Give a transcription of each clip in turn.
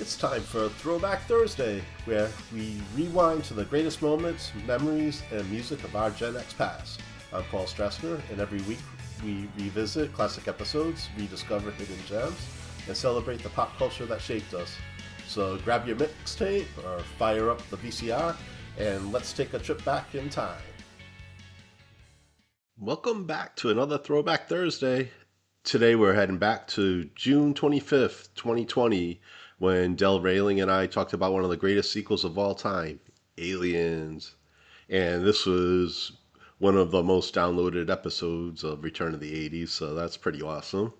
It's time for Throwback Thursday, where we rewind to the greatest moments, memories, and music of our Gen X past. I'm Paul Stressner, and every week we revisit classic episodes, rediscover hidden gems, and celebrate the pop culture that shaped us. So grab your mixtape or fire up the VCR, and let's take a trip back in time. Welcome back to another Throwback Thursday. Today we're heading back to June 25th, 2020, when Roehling and I talked about one of the greatest sequels of all time, Aliens. And this was one of the most downloaded episodes of Return of the 80s, so that's pretty awesome.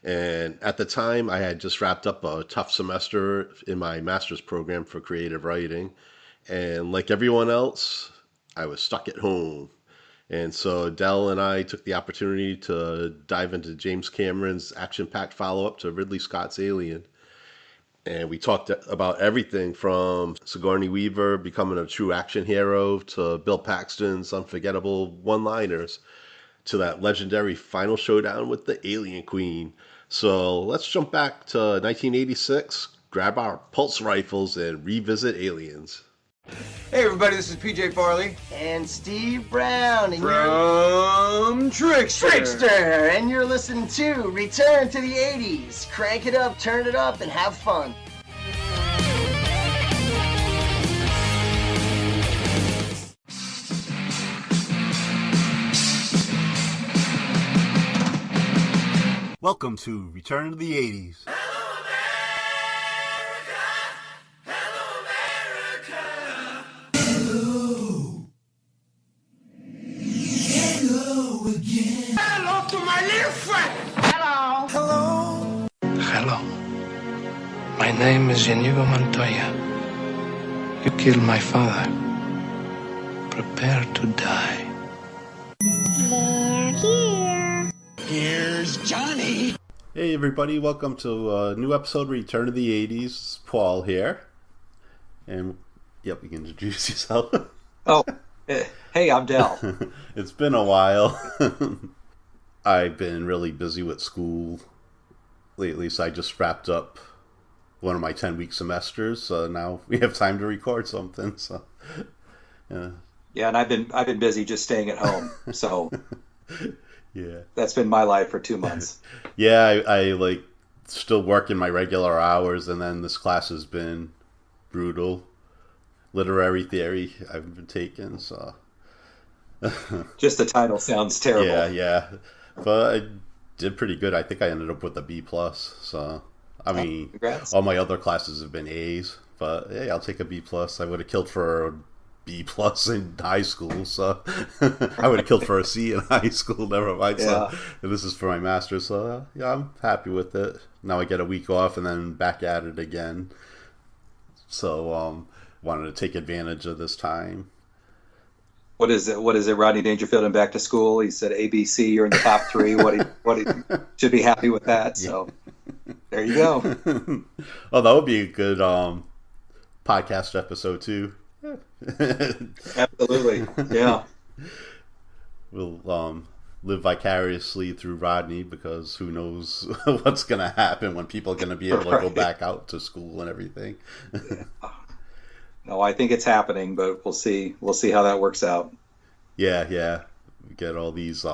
And at the time, I had just wrapped up a tough semester in my master's program for creative writing. And like everyone else, I was stuck at home. And so Dell and I took the opportunity to dive into James Cameron's action-packed follow-up to Ridley Scott's Alien. And we talked about everything from Sigourney Weaver becoming a true action hero to Bill Paxton's unforgettable one-liners to that legendary final showdown with the Alien Queen. So let's jump back to 1986, grab our pulse rifles, and revisit Aliens. Hey everybody, this is PJ Farley. And Steve Brown. And From Trickster. And you're listening to Return to the 80s. Crank it up, turn it up, and have fun. Welcome to Return to the 80s. Hello to my little friend. Hello. My name is Inigo Montoya. You killed my father. Prepare to die. They're here. Here's Johnny. Hey everybody, welcome to a new episode of Return to the 80s. Paul here. And, yep, you can introduce yourself. Oh, hey, I'm Dell. It's been a while. I've been really busy with school lately, so I just wrapped up one of my 10-week semesters, so now we have time to record something. So, Yeah, and I've been busy just staying at home. So yeah, that's been my life for 2 months. yeah, I like still working my regular hours, and then this class has been brutal. Literary theory I've been taking, so Just the title sounds terrible. yeah, but I did pretty good. I think I ended up with a B plus. So I mean, Congrats. all my other classes have been A's, but hey, I'll take a B plus. I would have killed for a B plus in high school, so I would have killed for a C in high school. Never mind. Yeah. So this is for my master's, so yeah, I'm happy with it. Now I get a week off and then back at it again. So wanted to take advantage of this time. What is it? Rodney Dangerfield and Back to School. He said ABC. You're in the top 3. What he should be happy with that. So there you go. Oh, that would be a good podcast episode too. Absolutely. Yeah. We'll live vicariously through Rodney, because who knows what's going to happen when people are going to be able to go back out to school and everything. No, I think it's happening, but we'll see. We'll see how that works out. Yeah. We get all these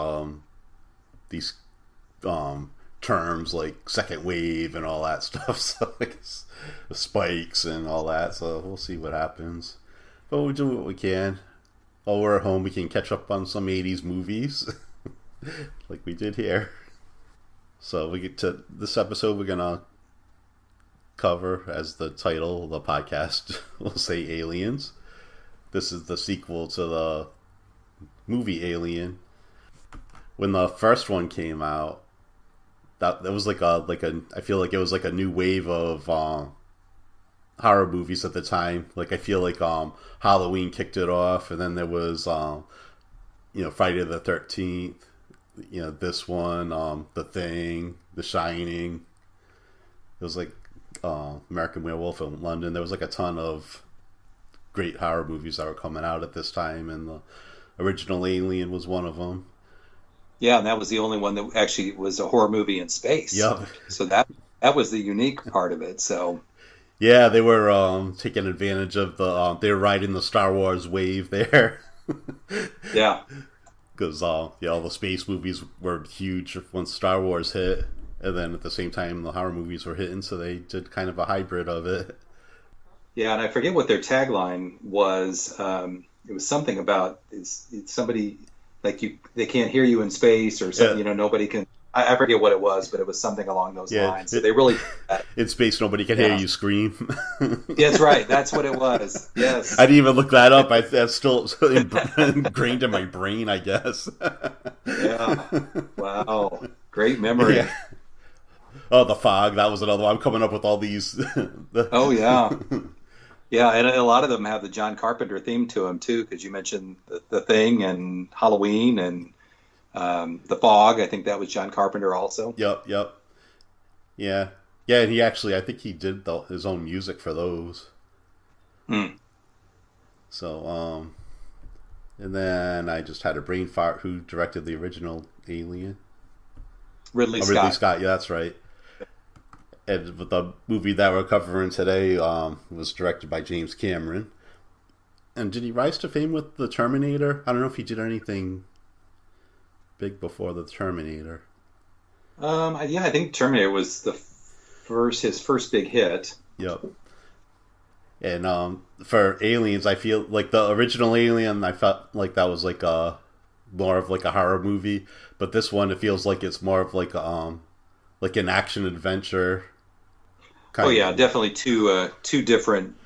terms like second wave and all that stuff. So I guess spikes and all that. So we'll see what happens. But we'll do what we can. While we're at home, we can catch up on some 80s movies like we did here. So we get to this episode, we're gonna cover, as the title of the podcast will say, Aliens. This is the sequel to the movie Alien. When the first one came out, that was like a I feel like it was like a new wave of horror movies at the time. Like I feel like Halloween kicked it off, and then there was Friday the 13th, this one, The Thing, The Shining. It was like American Werewolf in London. There was like a ton of great horror movies that were coming out at this time, and the original Alien was one of them. Yeah, and that was the only one that actually was a horror movie in space. Yep. So that was the unique part of it. So Yeah, they were taking advantage of the. They were riding the Star Wars wave there. Yeah. Because all the space movies were huge once Star Wars hit, and then at the same time the horror movies were hitting, so they did kind of a hybrid of it. Yeah, and I forget what their tagline was. It was something about it's somebody like they can't hear you in space or something. Yeah. Nobody can. I forget what it was, but it was something along those lines. So they really in space nobody can hear you scream. That's right. That's what it was. Yes. I didn't even look that up. That's still ingrained in my brain, I guess. Yeah. Wow. Great memory. Yeah. Oh, the fog. That was another one. I'm coming up with all these. Oh, yeah. Yeah, and a lot of them have the John Carpenter theme to them, too, because you mentioned the Thing and Halloween and The Fog. I think that was John Carpenter also. Yep. Yeah. Yeah, and I think he did his own music for those. So, and then I just had a brain fart. Who directed the original Alien? Ridley Scott. Yeah, that's right. And the movie that we're covering today was directed by James Cameron. And did he rise to fame with The Terminator? I don't know if he did anything big before The Terminator. I think Terminator was his first big hit. Yep. And for Aliens, I feel like the original Alien, I felt like that was like more of like a horror movie. But this one, it feels like it's more of like an action adventure. Definitely two different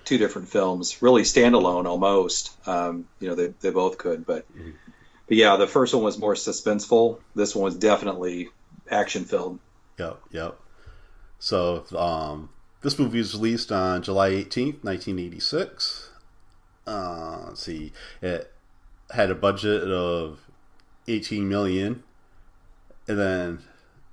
films, really standalone almost. They both could, but yeah, the first one was more suspenseful. This one was definitely action filled. Yep. So this movie was released on July 18th, 1986. Let's see, it had a budget of $18 million, and then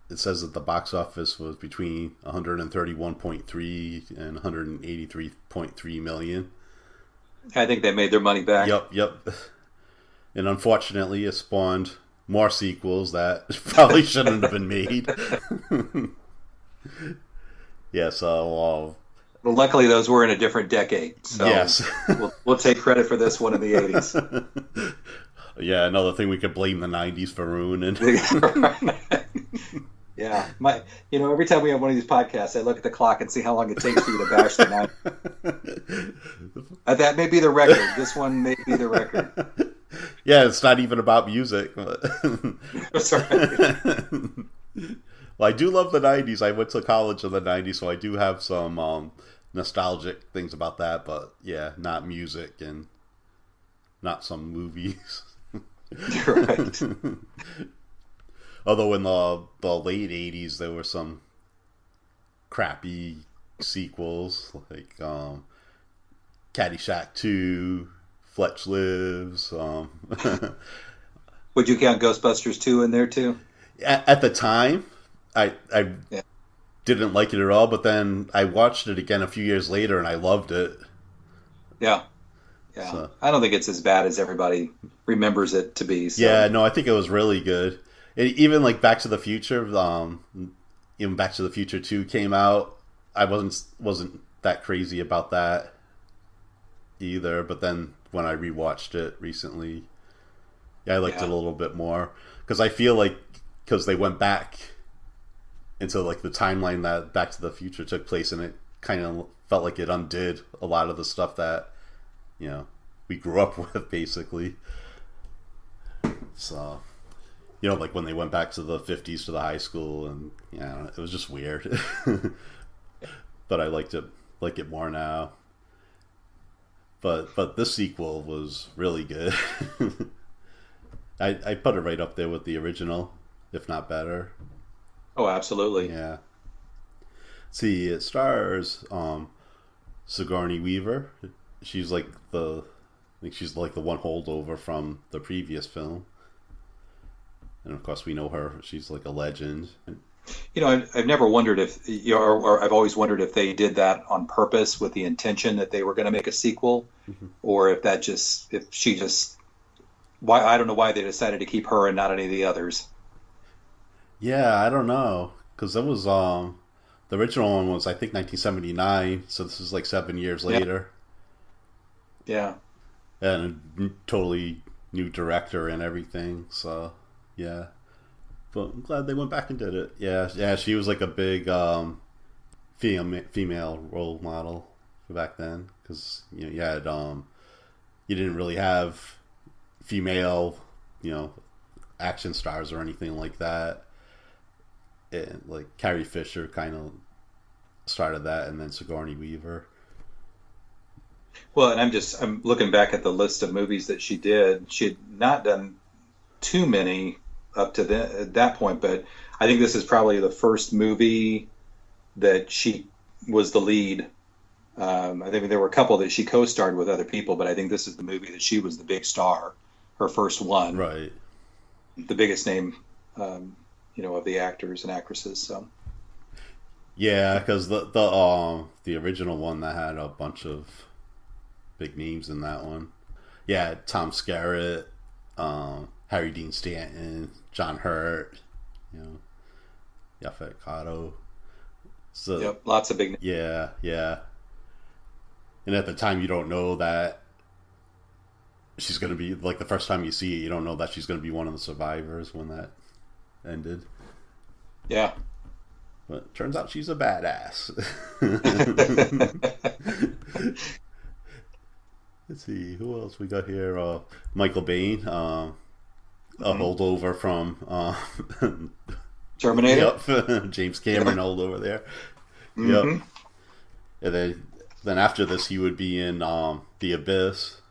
it says that the box office was between 131.3 and 183.3 million. I think they made their money back. Yep. And unfortunately, it spawned more sequels that probably shouldn't have been made. Yeah, so... well, luckily, those were in a different decade. So yes. we'll take credit for this one in the 80s. Yeah, another thing we could blame the 90s for ruining. Yeah, every time we have one of these podcasts, I look at the clock and see how long it takes for you to bash the 90s. That may be the record. This one may be the record. Yeah, it's not even about music. That's right. Well, I do love the 90s. I went to college in the 90s, so I do have some nostalgic things about that. But yeah, not music and not some movies. You're right. Although in the late 80s, there were some crappy sequels, like Caddyshack 2, Fletch Lives. Would you count Ghostbusters 2 in there, too? At the time, I didn't like it at all, but then I watched it again a few years later, and I loved it. Yeah. So. I don't think it's as bad as everybody remembers it to be. So. Yeah, no, I think it was really good. Even like Back to the Future, even Back to the Future 2 came out. I wasn't that crazy about that either. But then when I rewatched it recently, I liked it a little bit more because I feel like because they went back into like the timeline that Back to the Future took place, and it kind of felt like it undid a lot of the stuff that we grew up with, basically. So. Like when they went back to the 50s to the high school, and it was just weird. But I like it more now. But this sequel was really good. I put it right up there with the original, if not better. Oh, absolutely. Yeah. See, it stars Sigourney Weaver. She's like the one holdover from the previous film. And of course, we know her. She's like a legend. I've never wondered if, or I've always wondered if they did that on purpose with the intention that they were going to make a sequel, or if I don't know why they decided to keep her and not any of the others. Yeah, I don't know, because there was The original one was, I think, 1979, so this is like 7 years later. Yeah. And a totally new director and everything, so yeah. But I'm glad they went back and did it. Yeah, she was like a big female role model for back then, because you had you didn't really have female action stars or anything like that. And like Carrie Fisher kind of started that, and then Sigourney Weaver. Well, and I'm looking back at the list of movies that she did. She had not done too many up to that point, but I think this is probably the first movie that she was the lead. I think there were a couple that she co-starred with other people, but I think this is the movie that she was the big star, her first one, Right? The biggest name, of the actors and actresses. So Yeah, because the original one that had a bunch of big names in that one. Yeah, Tom Skerritt, Harry Dean Stanton, John Hurt, Yaphet Kotto. So yep, lots of big names. Yeah. And at the time, you don't know that she's going to be, like, the first time you see it, you don't know that she's going to be one of the survivors when that ended. Yeah. But it turns out she's a badass. Let's see, who else we got here? Michael Biehn, a holdover from Terminator. Yep. James Cameron holdover there. Mm-hmm. Yep. And then after this, he would be in The Abyss.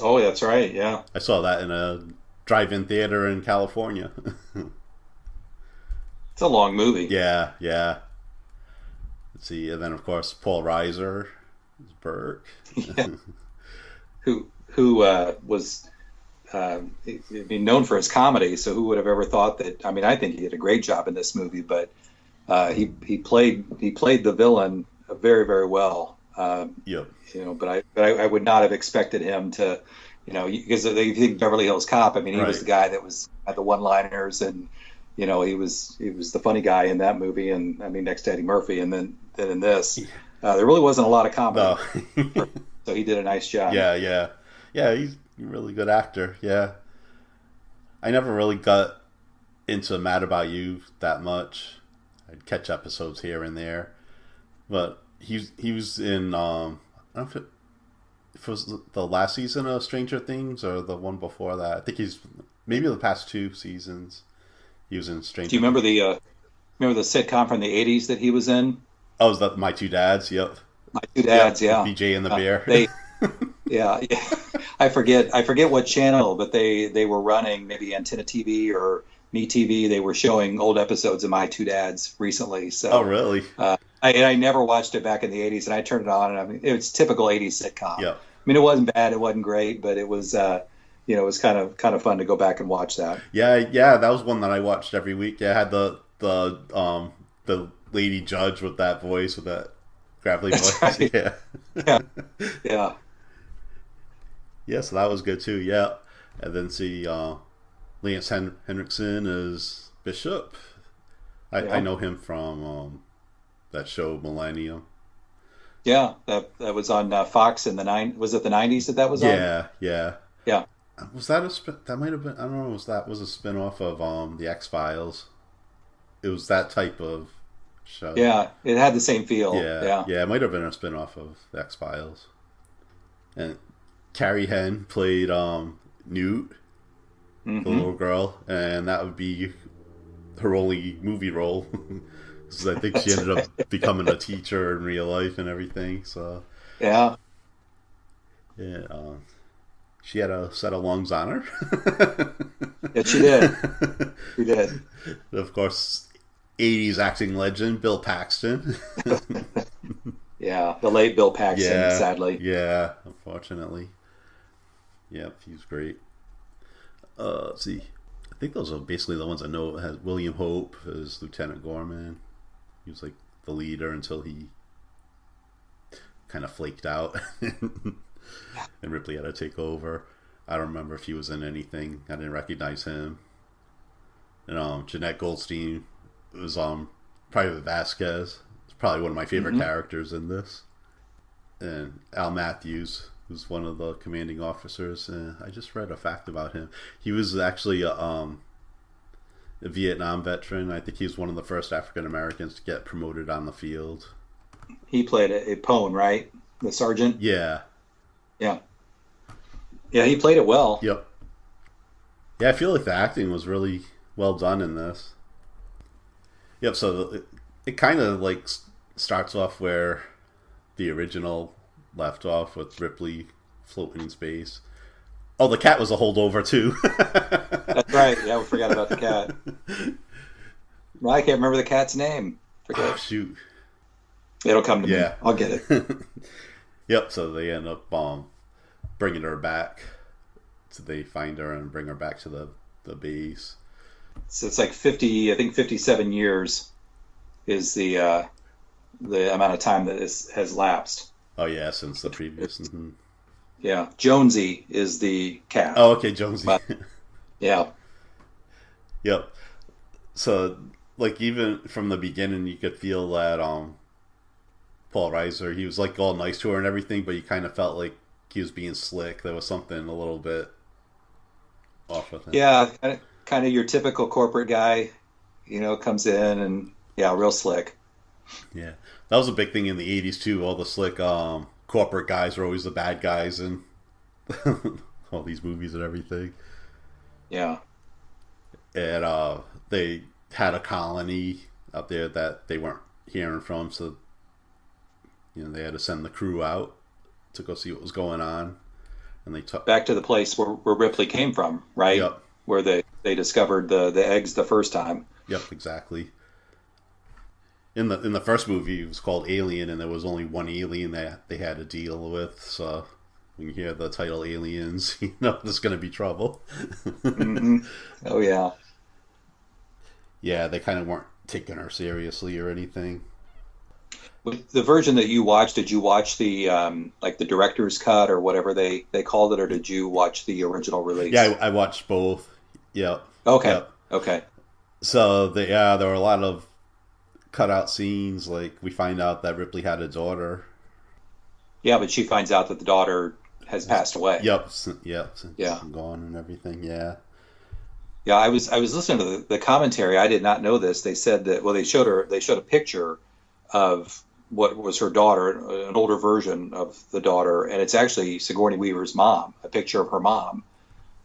Oh, that's right. Yeah. I saw that in a drive-in theater in California. It's a long movie. Yeah. Let's see, and then of course Paul Reiser is Burke. Yeah. Who was known for his comedy, so who would have ever thought that? I mean, I think he did a great job in this movie, but he played the villain very, very well. Yep. But I would not have expected him to, because they think Beverly Hills Cop. I mean, he was the guy that had the one-liners, and he was the funny guy in that movie, and I mean next to Eddie Murphy, and then in this, there really wasn't a lot of comedy. No. So he did a nice job. Yeah. He's a really good actor. Yeah. I never really got into Mad About You that much. I'd catch episodes here and there, but he was in I don't know if it was the last season of Stranger Things or the one before that. I think he's maybe the past 2 seasons. He was in Stranger. Do you remember the sitcom from the 80s that he was in? Oh, was that My Two Dads? Yep. My Two Dads, yeah. BJ and the Bear. Yeah. I forget what channel, but they were running maybe Antenna TV or MeTV. They were showing old episodes of My Two Dads recently. So. Oh, really? I never watched it back in the 80s, and I turned it on, and I mean, it was typical 80s sitcom. Yeah. I mean, it wasn't bad, it wasn't great, but it was, it was kind of fun to go back and watch that. Yeah, that was one that I watched every week. Yeah, I had the lady judge with that voice, with that gravelly voice. Right. Yeah. Yeah, so that was good too. Yeah, and then see Lance Henriksen as Bishop. I know him from that show Millennium. Yeah, that was on Fox in the Was it the 90s that was on? Yeah. Was that that might have been, I don't know, was a spinoff of the X-Files? It was that type of show. Yeah, it had the same feel. Yeah, it might have been a spinoff of the X-Files. And Carrie Henn played Newt, the little girl, and that would be her only movie role. I think she ended up becoming a teacher in real life and everything. So yeah, she had a set of lungs on her. Yeah, she did. She did. Of course, 80s acting legend Bill Paxton. Yeah, the late Bill Paxton, sadly. Yeah, unfortunately. Yep, he was great. Let's see. I think those are basically the ones I know. It has William Hope as Lieutenant Gorman. He was like the leader until he kind of flaked out. And Ripley had to take over. I don't remember if he was in anything. I didn't recognize him. And Jeanette Goldstein was Private Vasquez probably one of my favorite characters in this. And Al Matthews, who's one of the commanding officers. I just read a fact about him. He was actually a Vietnam veteran. I think he was one of the first African Americans to get promoted on the field. He played a Pone, right? The sergeant? Yeah. Yeah. Yeah, he played it well. Yep. Yeah, I feel like the acting was really well done in this. Yep, so it kind of like starts off where the original left off, with Ripley floating in space. Oh, the cat was a holdover too. That's right. Yeah, we forgot about the cat. Well, I can't remember the cat's name. Forget. Oh, shoot. It'll come to me. I'll get it. Yep, so they end up bringing her back. So they find her and bring her back to the base. So it's like 57 years is the amount of time that has lapsed. Oh yeah, since the previous. Yeah, Jonesy is the cat. Oh, okay, Jonesy. But, yeah. Yep. So, like, even from the beginning, you could feel that Paul Reiser, he was like all nice to her and everything, but you kind of felt like he was being slick. There was something a little bit off with him. Yeah, kind of your typical corporate guy, comes in and real slick. Yeah, that was a big thing in the 80s too. All the slick corporate guys were always the bad guys in all these movies and everything. Yeah. And they had a colony up there that they weren't hearing from, so they had to send the crew out to go see what was going on. And they took back to the place where Ripley came from, right? Yep. Where they discovered the eggs the first time. Yep, exactly. In the first movie, it was called Alien, and there was only one alien that they had to deal with. So when you hear the title Aliens, there's going to be trouble. Mm-hmm. Oh yeah. Yeah, they kind of weren't taking her seriously or anything. The version that you watched, did you watch the the director's cut or whatever they called it, or did you watch the original release? Yeah, I watched both. Yeah. Okay. Yep. Okay. So there were a lot of cutout scenes. Like, we find out that Ripley had a daughter. Yeah, but she finds out that the daughter has passed away. Yep. Yeah. Gone and everything. Yeah. Yeah, I was listening to the commentary. I did not know this. They said that they showed a picture of what was her daughter, an older version of the daughter, and it's actually Sigourney Weaver's mom, a picture of her mom,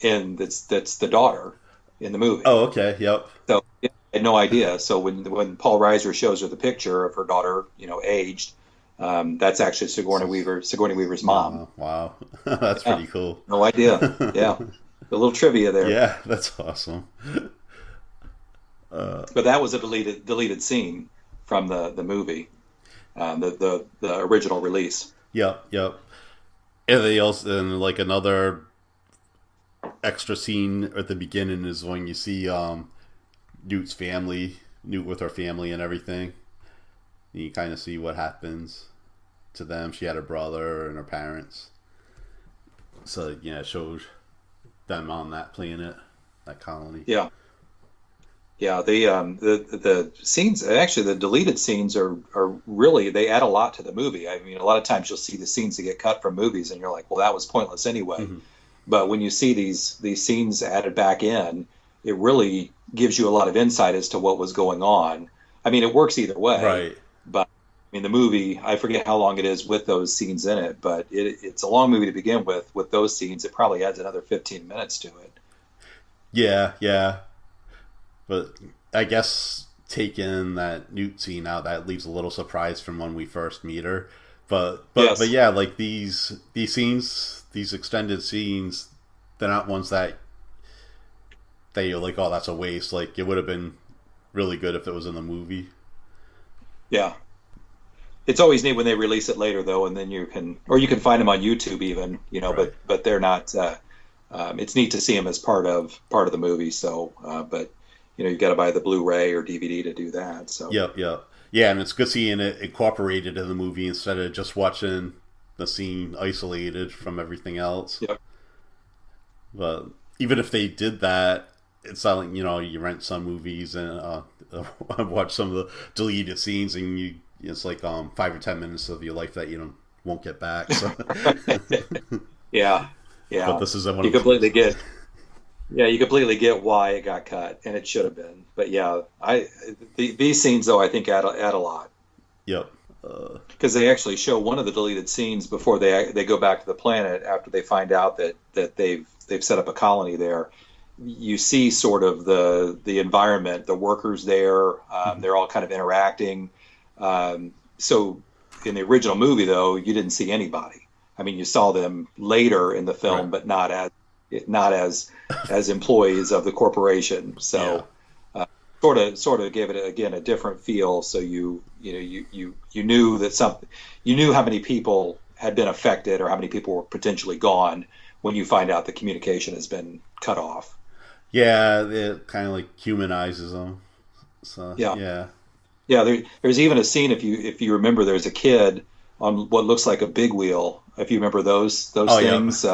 and that's the daughter in the movie. Oh, okay, yep. So I had no idea. So when Paul Reiser shows her the picture of her daughter, aged, that's actually Sigourney Weaver's mom. Wow. That's pretty cool. No idea. Yeah, a little trivia there. Yeah, that's awesome. But that was a deleted scene from the movie, the original release. Yep. And they also, and like another extra scene at the beginning is when you see Newt with her family and everything. And you kind of see what happens to them. She had her brother and her parents. So it shows them on that planet, that colony. Yeah. Yeah, the scenes, actually the deleted scenes are really, they add a lot to the movie. I mean, a lot of times you'll see the scenes that get cut from movies and you're like, well, that was pointless anyway. Mm-hmm. But when you see these scenes added back in, it really gives you a lot of insight as to what was going on. I mean, it works either way. Right. But I mean, the movie, I forget how long it is with those scenes in it, but it's a long movie to begin with. With those scenes, it probably adds another 15 minutes to it. Yeah. But I guess taking that Newt scene out, that leaves a little surprise from when we first meet her. But yes. But yeah, like these scenes, these extended scenes, they're not ones that you're like, oh, that's a waste. Like, it would have been really good if it was in the movie. Yeah. It's always neat when they release it later, though, and then you can find them on YouTube even, right. but they're not. It's neat to see them as part of the movie. So, but you've got to buy the Blu-ray or DVD to do that. So. Yep. Yeah, and it's good seeing it incorporated in the movie instead of just watching the scene isolated from everything else. Yep. But even if they did that, it's not like you rent some movies and watch some of the deleted scenes, and you it's like 5 or 10 minutes of your life that you won't get back. So. Yeah. But this is you completely get. Yeah, you completely get why it got cut, and it should have been. But yeah, these scenes though I think add a lot. Yep. Because they actually show one of the deleted scenes before they go back to the planet after they find out that they've set up a colony there. You see sort of the environment, the workers there. They're all kind of interacting. So in the original movie, though, you didn't see anybody. I mean, you saw them later in the film, right, but not as employees of the corporation. So sort of gave it again a different feel. So you knew that you knew how many people had been affected or how many people were potentially gone when you find out the communication has been cut off. Yeah, it kind of like humanizes them. So yeah. There's even a scene if you remember. There's a kid on what looks like a big wheel. If you remember those things,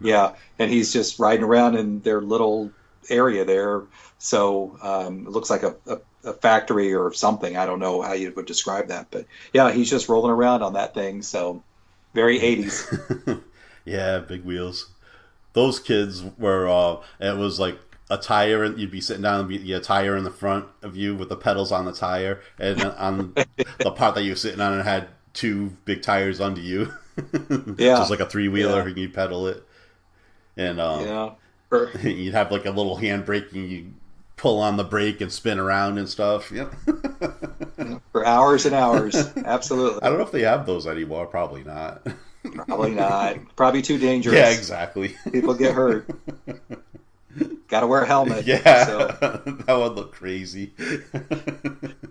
yeah. And he's just riding around in their little area there. So it looks like a factory or something. I don't know how you would describe that, but yeah, he's just rolling around on that thing. So very 80s. Yeah, big wheels. Those kids were. It was like a tire, and you'd be sitting down and be a tire in the front of you with the pedals on the tire, and on the part that you were sitting on, it had two big tires under you. Yeah, just like a 3-wheeler, and you pedal it, and you'd have like a little handbrake, and you pull on the brake and spin around and stuff. Yep. For hours and hours. Absolutely. I don't know if they have those anymore. Probably not. Probably not. Probably too dangerous. Yeah, exactly. People get hurt. Got to wear a helmet. Yeah, so. That would look crazy.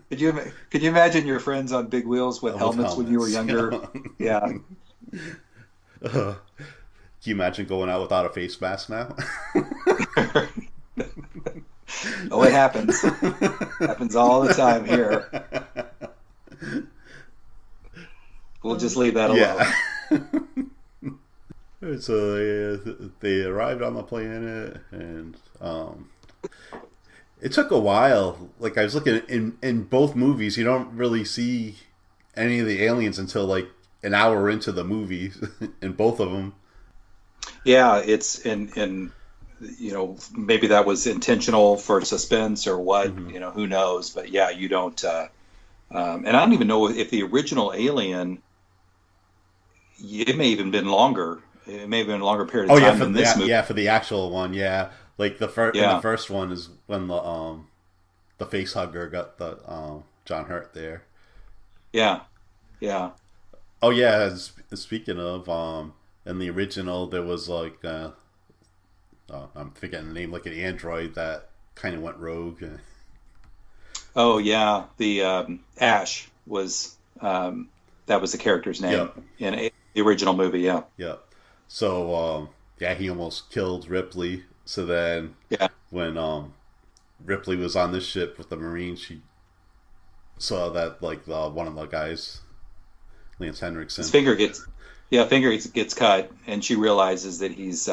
Could you imagine your friends on big wheels with helmets when you were younger? Yeah. Can you imagine going out without a face mask now? Oh, it happens. Happens all the time here. We'll just leave that alone. Yeah. So they arrived on the planet, and it took a while. Like, I was looking in both movies, you don't really see any of the aliens until like an hour into the movie in both of them. Yeah, it's in maybe that was intentional for suspense or what. Mm-hmm. Who knows? But yeah, you don't. And I don't even know if the original Alien. It may even been longer. It may have been a longer period of time than this movie. Yeah, for the actual one, yeah. Like the first one is when the face hugger got the John Hurt there. Yeah. Oh yeah. Speaking of, in the original there was like I'm forgetting the name, like an android that kind of went rogue. Oh yeah, the Ash was that was the character's name in the original movie. Yeah. So he almost killed Ripley. So then when Ripley was on this ship with the Marines, she saw that like one of the guys, Lance Henriksen, his finger gets cut, and she realizes that he's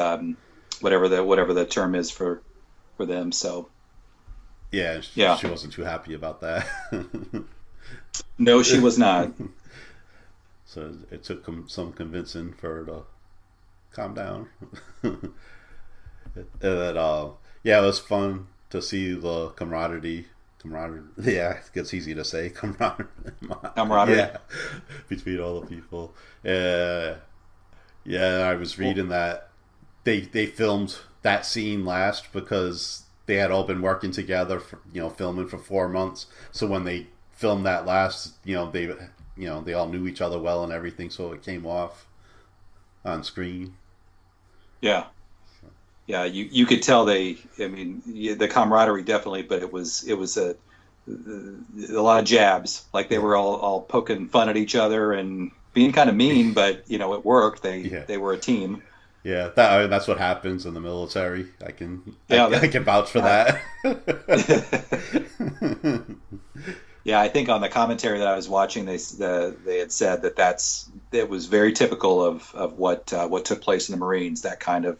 whatever the term is for them. So she wasn't too happy about that. No, she was not. So it took some convincing for her to calm down. And then, it was fun to see the camaraderie. Yeah, it gets easy to say. Camaraderie. Yeah, between all the people. I was reading that they filmed that scene last because they had all been working together for, filming for 4 months. So when they filmed that last, they all knew each other well and everything, so it came off on screen. Yeah, you could tell the camaraderie definitely, but it was a lot of jabs. Like they were all poking fun at each other and being kind of mean, but it worked. They were a team. Yeah, that's what happens in the military. I can vouch for that. Yeah, I think on the commentary that I was watching, they had said that was very typical of what took place in the Marines. That kind of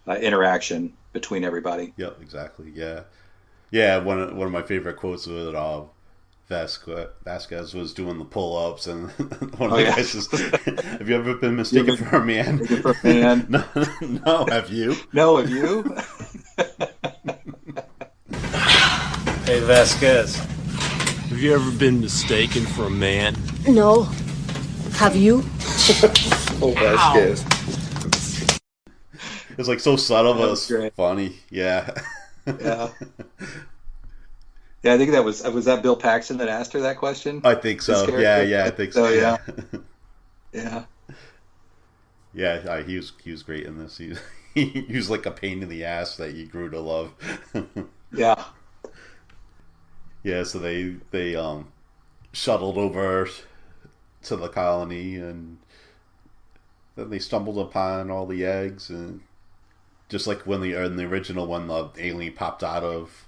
interaction between everybody. Yep, exactly. Yeah. One of my favorite quotes was Vasquez was doing the pull-ups, and one of the guys says, "Have you ever been mistaken for a man?" For a man? No, no, have you? No, have you? Hey, Vasquez, have you ever been mistaken for a man? No. Have you? Oh, Vasquez. It's like so subtle, but it's great. funny. Yeah. Yeah. Yeah, I think that was that Bill Paxton that asked her that question? I think so. Yeah, I think so. Yeah. Yeah. Yeah, he was great in this. He was like a pain in the ass that you grew to love. Yeah. Yeah, so they shuttled over to the colony, and then they stumbled upon all the eggs, and just like in the original one, the alien popped out of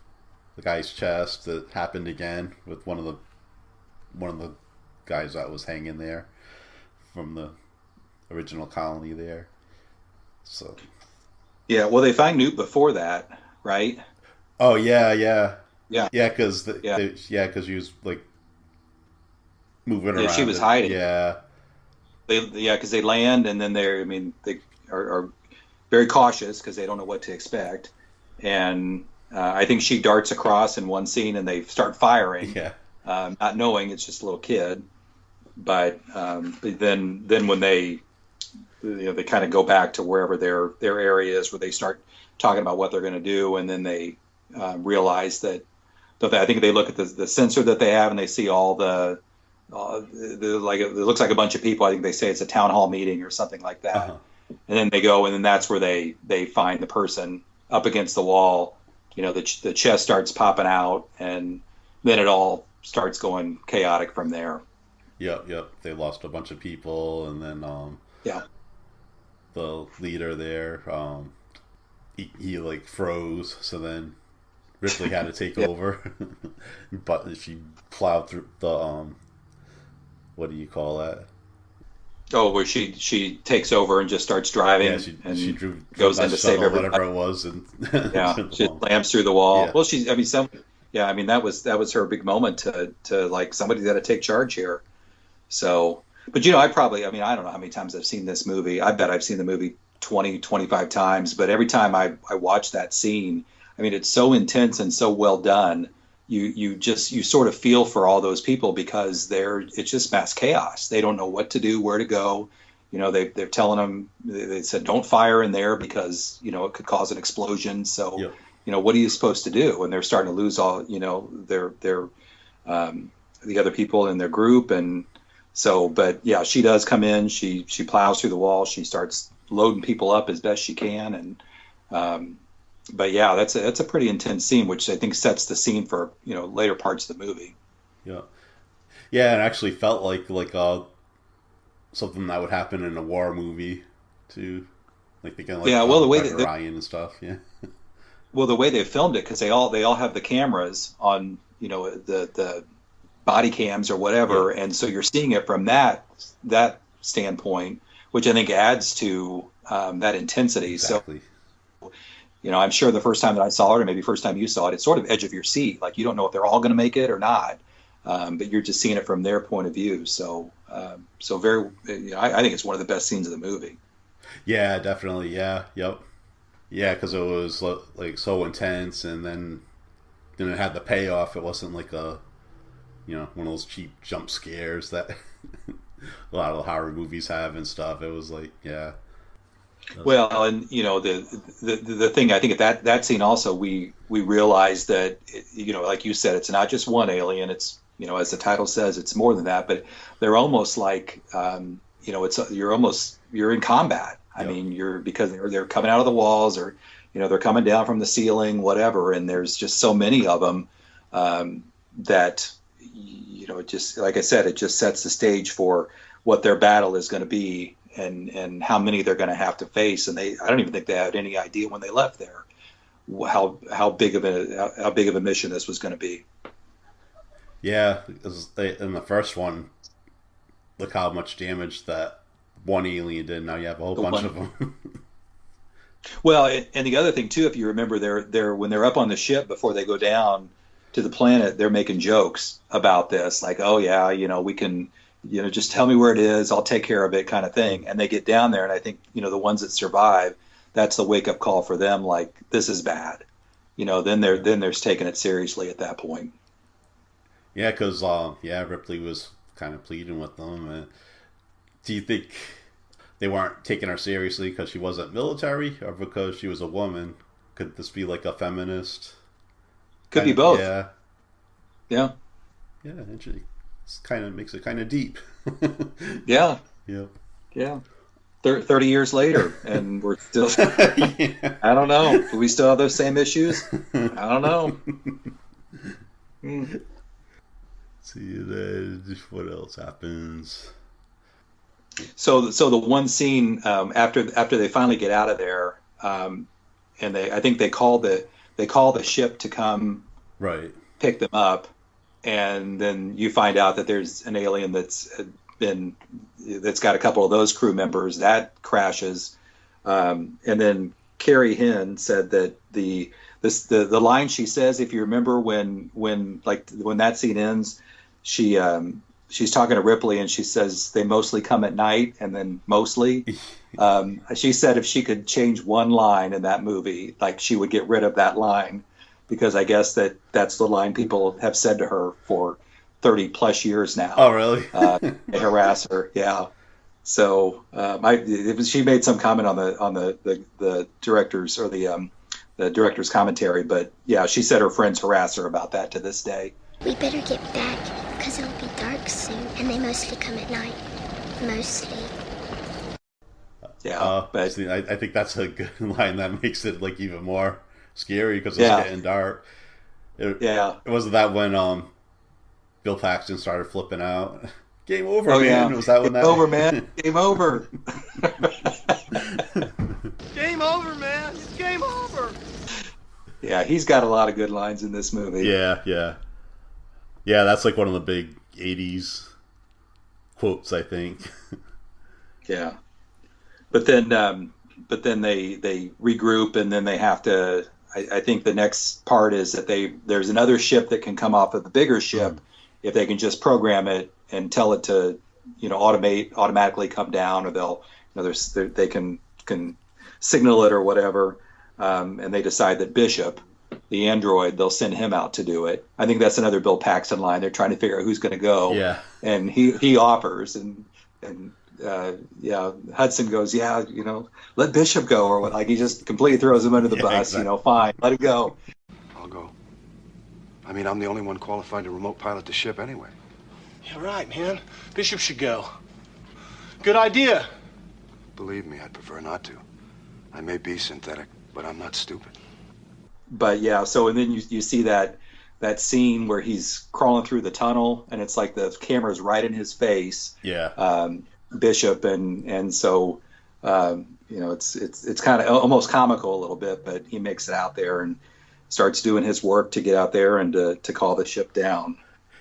the guy's chest. That happened again with one of the guys that was hanging there from the original colony there. So yeah, well, they find Newt before that, right? Oh yeah, because because she was like moving around. She was hiding. Yeah, because they land, and then they are very cautious because they don't know what to expect, and I think she darts across in one scene, and they start firing. Yeah, not knowing it's just a little kid, but then when they they kind of go back to wherever their area is, where they start talking about what they're going to do, and then they realize that I think they look at the sensor that they have, and they see all the like it looks like a bunch of people. I think they say it's a town hall meeting or something like that. Uh-huh. And then they go, and then that's where they find the person up against the wall. The chest starts popping out, and then it all starts going chaotic from there. Yep. They lost a bunch of people, and then the leader there, he like froze. So then Ripley had to take over, but she plowed through the what do you call that? Oh, where she takes over and just starts driving. Yeah, she goes in to save everybody. Whatever it was, and she slams through the wall. Yeah. Well, that was her big moment to like, somebody's got to take charge here. So, but I don't know how many times I've seen this movie. I bet I've seen the movie 20, 25 times, but every time I watch that scene, it's so intense and so well done. You sort of feel for all those people, because it's just mass chaos. They don't know what to do, where to go. They're telling them, they said don't fire in there because it could cause an explosion. So what are you supposed to do? And they're starting to lose all their the other people in their group. And so, but yeah, she does come in. She plows through the wall. She starts loading people up as best she can, and but yeah, that's a pretty intense scene, which I think sets the scene for later parts of the movie. Yeah, it actually felt like something that would happen in a war movie too, like the kind of the way Ryan and stuff. Yeah. Well, the way they filmed it, because they all have the cameras on, the body cams or whatever, and so you're seeing it from that standpoint, which I think adds to that intensity. Exactly. So, I'm sure the first time that I saw it, or maybe first time you saw it, it's sort of edge of your seat. Like, you don't know if they're all going to make it or not, but you're just seeing it from their point of view. So, very, I think it's one of the best scenes of the movie. Yeah, definitely. Yeah. Yep. Yeah, because it was like so intense, and then it had the payoff. It wasn't like one of those cheap jump scares that a lot of the horror movies have and stuff. It was like, yeah. Well, and the thing, I think at that scene also, we realized that like you said, it's not just one alien. It's as the title says, it's more than that. But they're almost like you're in combat. I mean, because they're coming out of the walls, or they're coming down from the ceiling, whatever. And there's just so many of them that it just, like I said, it just sets the stage for what their battle is going to be, and how many they're going to have to face. And I don't even think they had any idea when they left there how big of a mission this was going to be. Yeah, in the first one, look how much damage that one alien did. Now you have a whole bunch of them. Well, and the other thing too, if you remember, they're when they're up on the ship before they go down, to the planet, they're making jokes about this, like, oh yeah, we can, just tell me where it is, I'll take care of it, kind of thing. And they get down there, and I think the ones that survive, that's the wake up call for them, like, this is bad. Then they're taking it seriously at that point. Yeah, because Ripley was kind of pleading with them. Do you think they weren't taking her seriously because she wasn't military, or because she was a woman? Could this be like a feminist? Could be both. Yeah. Yeah. Yeah, interesting. It makes it kind of deep. Yeah. Yeah. Yeah. 30 years later, and we're still. I don't know. Do we still have those same issues? I don't know. See, then what else happens? So the one scene after they finally get out of there, and I think they call the ship to come pick them up, and then you find out that there's an alien that's got a couple of those crew members that crashes, and then Carrie Hinn said that the line she says, if you remember when that scene ends, she's talking to Ripley and she says they mostly come at night, and then mostly. She said if she could change one line in that movie, like, she would get rid of that line, because I guess that's the line people have said to her for 30 plus years now. Oh, really? They harass her. Yeah. So she made some comment on the director's or the director's commentary, but yeah, she said her friends harass her about that to this day. We better get back, because it'll be dark soon, and they mostly come at night. Mostly. Yeah, but see, I think that's a good line that makes it like even more scary, because it's getting dark. It wasn't that when Bill Paxton started flipping out. Game over, man. Yeah. Was that when Game over, man. Game over. Game over, man. It's game over. Yeah, he's got a lot of good lines in this movie. Yeah. That's like one of the big '80s quotes, I think. Yeah, but then they regroup, and then they have to. I think the next part is that there's another ship that can come off of the bigger ship if they can just program it and tell it to automatically come down, or they'll they can signal it or whatever, and they decide that Bishop, the android, they'll send him out to do it. I think that's another Bill Paxton line. They're trying to figure out who's going to go. Yeah. And he offers, and Hudson goes, let Bishop go, or what? Like, he just completely throws him under the bus. Exactly. Fine, let it go. I'll go. I mean, I'm the only one qualified to remote pilot the ship anyway. Yeah, right, man. Bishop should go. Good idea. Believe me, I'd prefer not to. I may be synthetic, but I'm not stupid. But yeah, so and then you see that scene where he's crawling through the tunnel, and it's like the camera's right in his face. Yeah. Bishop, and so it's kind of almost comical a little bit, but he makes it out there and starts doing his work to get out there and to call the ship down.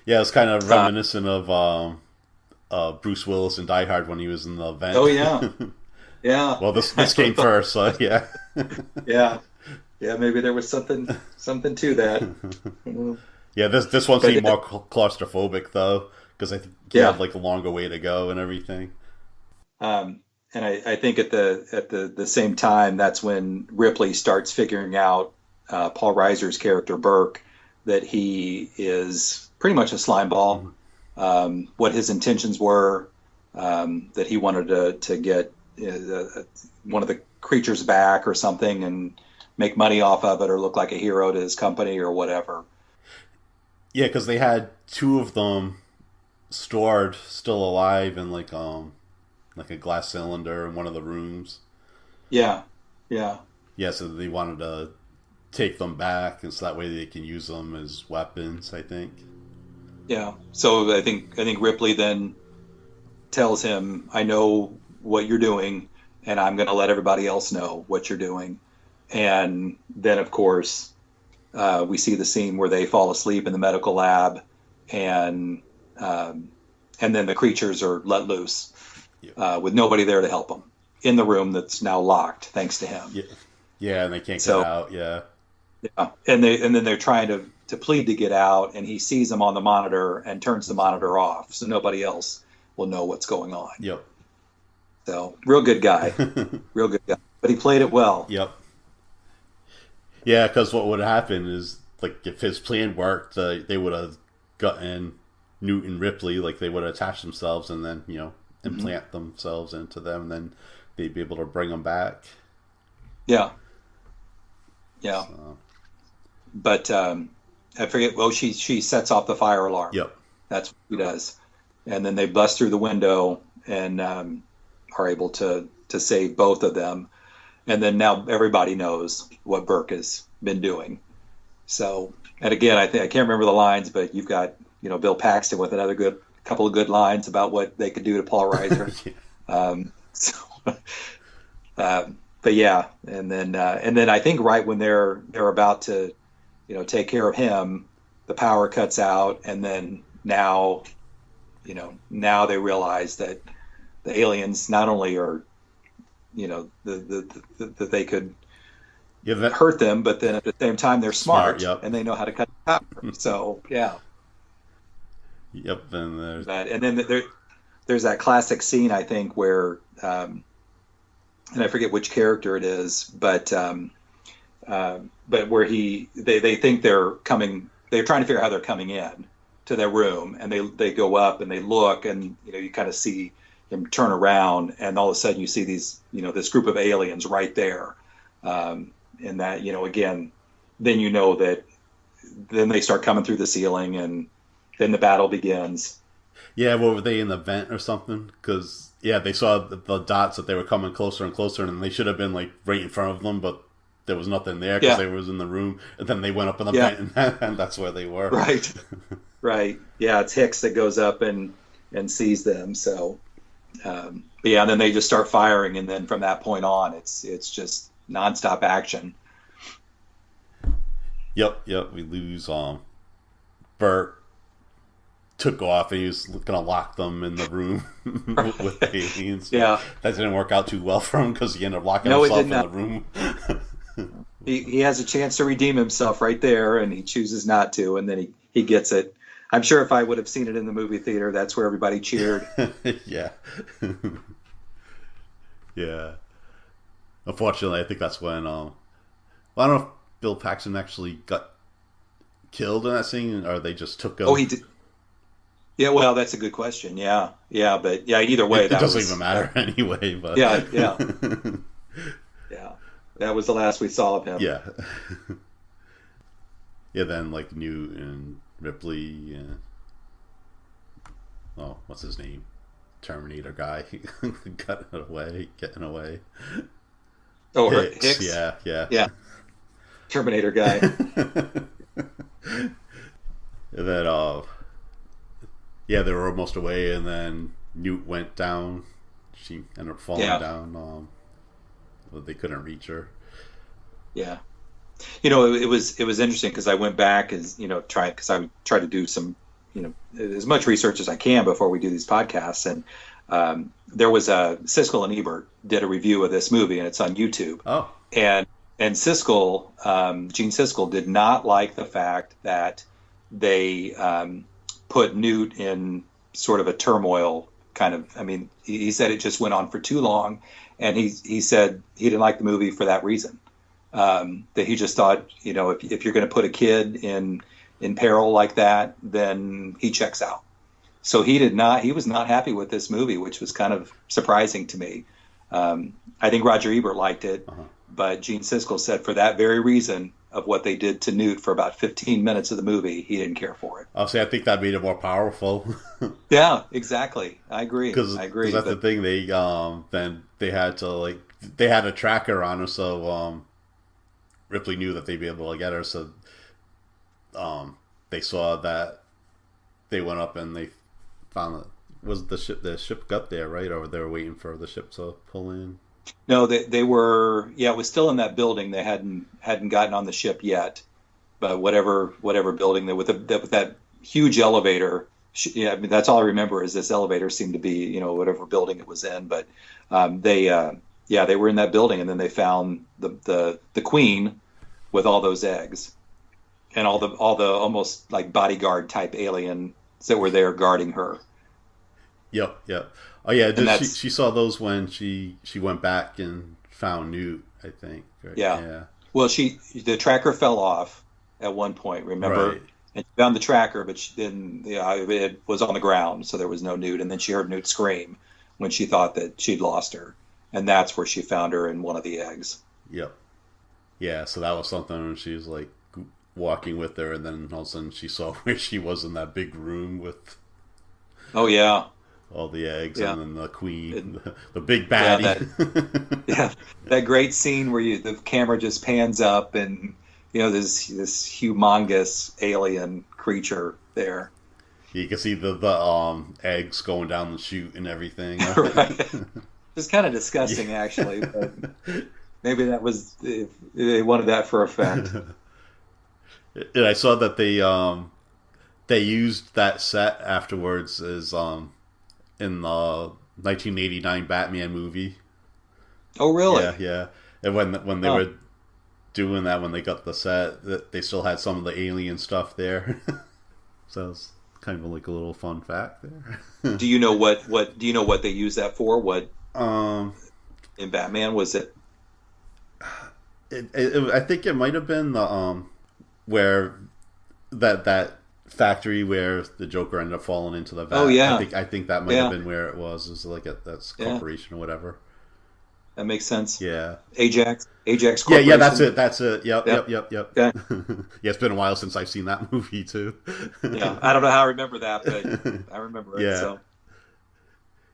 Yeah, it's kind of reminiscent of Bruce Willis in Die Hard when he was in the vent. Oh yeah, yeah. Well, this came first, so yeah. Yeah, maybe there was something to that. Yeah, this one seemed more claustrophobic though, because I think he had like a longer way to go and everything. And I think at the same time, that's when Ripley starts figuring out Paul Reiser's character Burke, that he is pretty much a slime ball. What his intentions were, that he wanted to get one of the creatures back or something and make money off of it, or look like a hero to his company or whatever. Yeah, because they had two of them stored still alive in like a glass cylinder in one of the rooms. Yeah. So they wanted to take them back, and so that way they can use them as weapons, I think. Yeah. So I think Ripley then tells him, "I know what you're doing, and I'm going to let everybody else know what you're doing." And then, of course, we see the scene where they fall asleep in the medical lab, and then the creatures are let loose with nobody there to help them in the room that's now locked, thanks to him. Yeah, and they can't get out. Yeah. Yeah, and then they're trying to plead to get out, and he sees them on the monitor and turns the monitor off, so nobody else will know what's going on. Yep. So real good guy, real good guy. But he played it well. Yep. Yeah, because what would happen is, like, if his plan worked, they would have gotten Newt and Ripley, like they would attach themselves and then, implant themselves into them, and then they'd be able to bring them back. Yeah. Yeah. So. But I forget. Well, she sets off the fire alarm. Yep. That's what she does, and then they bust through the window and are able to save both of them. And then now everybody knows what Burke has been doing. So, and again, I can't remember the lines, but you've got Bill Paxton with another couple of good lines about what they could do to Paul Reiser. But yeah, and then I think right when they're about to take care of him, the power cuts out, and then now they realize that the aliens not only are that they could hurt them, but then at the same time they're smart yep. and they know how to cut the power. So yeah. Yep, and then there's that classic scene, I think, where and I forget which character it is, but where they think they're coming, they're trying to figure out how they're coming in to their room, and they go up and they look, and you kind of see him turn around, and all of a sudden you see these this group of aliens right there, and that again, then that then they start coming through the ceiling, and then the battle begins. Yeah, were they in the vent or something? Because they saw the dots that they were coming closer and closer, and they should have been like right in front of them, but there was nothing there because they was in the room, and then they went up in the vent, and that's where they were. Right, right. Yeah, it's Hicks that goes up and sees them. So, and then they just start firing, and then from that point on, it's just nonstop action. Yep. We lose. Bert took off, and he was gonna lock them in the room with the aliens. Yeah, that didn't work out too well for him because he ended up locking himself in the room. He has a chance to redeem himself right there, and he chooses not to, and then he gets it. I'm sure if I would have seen it in the movie theater, that's where everybody cheered. Yeah. Yeah. Unfortunately, I think that's when I don't know if Bill Paxton actually got killed in that scene, or they just took him. Oh, he did. Yeah, well, that's a good question. Yeah, but either way, it doesn't even matter anyway. But yeah, that was the last we saw of him. Yeah, yeah. Then like Newt and Ripley, what's his name? Terminator guy, getting away. Oh, Hicks? Yeah. Terminator guy. And then, they were almost away, and then Newt went down. She ended up falling down. They couldn't reach her. Yeah. It was interesting because I went back because I try to do some, as much research as I can before we do these podcasts. And there was Siskel and Ebert did a review of this movie, and it's on YouTube. Oh. And Siskel, Gene Siskel, did not like the fact that they put Newt in sort of a turmoil kind of. I mean, he said it just went on for too long, and he said he didn't like the movie for that reason. That he just thought, if you're going to put a kid in peril like that, then he checks out. So he was not happy with this movie, which was kind of surprising to me. I think Roger Ebert liked it, but Gene Siskel said for that very reason of what they did to Newt for about 15 minutes of the movie, he didn't care for it. I'll say I think that made it more powerful. Yeah, exactly. I agree. Because that's the thing. Then they had to they had a tracker on her, so Ripley knew that they'd be able to get her. So they saw that they went up and they found it. Was the ship got there, right? Or they were waiting for the ship to pull in? No, they were. Yeah, it was still in that building. They hadn't gotten on the ship yet. But whatever building with that huge elevator. Yeah, I mean that's all I remember is this elevator seemed to be whatever building it was in. But they were in that building, and then they found the Queen, with all those eggs and all the almost like bodyguard type aliens that were there guarding her. Yep. Oh yeah, she saw those when she went back and found Newt, I think. Right? Yeah. Well, the tracker fell off at one point, remember? Right. And she found the tracker, but it was on the ground, so there was no Newt. And then she heard Newt scream when she thought that she'd lost her, and that's where she found her in one of the eggs. Yep. Yeah, so that was something when she was like walking with her, and then all of a sudden she saw where she was in that big room with. Oh yeah. All the eggs, and then the queen, and, the big baddie. That great scene where the camera just pans up, and this humongous alien creature there. You can see the eggs going down the chute and everything. Right. It's kind of disgusting, actually, but maybe that was they wanted that for effect. And I saw that they used that set afterwards as in the 1989 Batman movie. Oh, really? Yeah. And when they were doing that, when they got the set, that they still had some of the alien stuff there. So it's kind of like a little fun fact there. Do you know what they used that for? What in Batman was it? I think it might have been the where that factory where the Joker ended up falling into the vat. Oh yeah, I think that might have been where it was. It's like that's corporation or whatever. That makes sense. Yeah, Ajax Corporation. Yeah, that's it. Yep. Okay. Yeah, it's been a while since I've seen that movie too. Yeah, I don't know how I remember that, but I remember it. Yeah.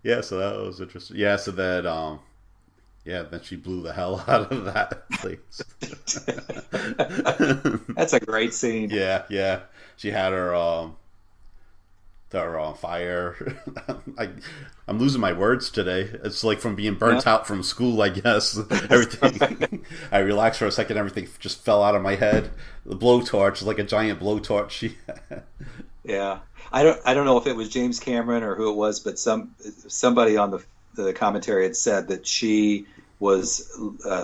Yeah, so that was interesting. Yeah, so that then she blew the hell out of that place. That's a great scene. Yeah. She had her on fire. I'm losing my words today. It's like from being burnt out from school, I guess. Everything. I relaxed for a second. Everything just fell out of my head. The blowtorch is like a giant blowtorch. She had. Yeah, I don't know if it was James Cameron or who it was, but somebody on the commentary had said that she was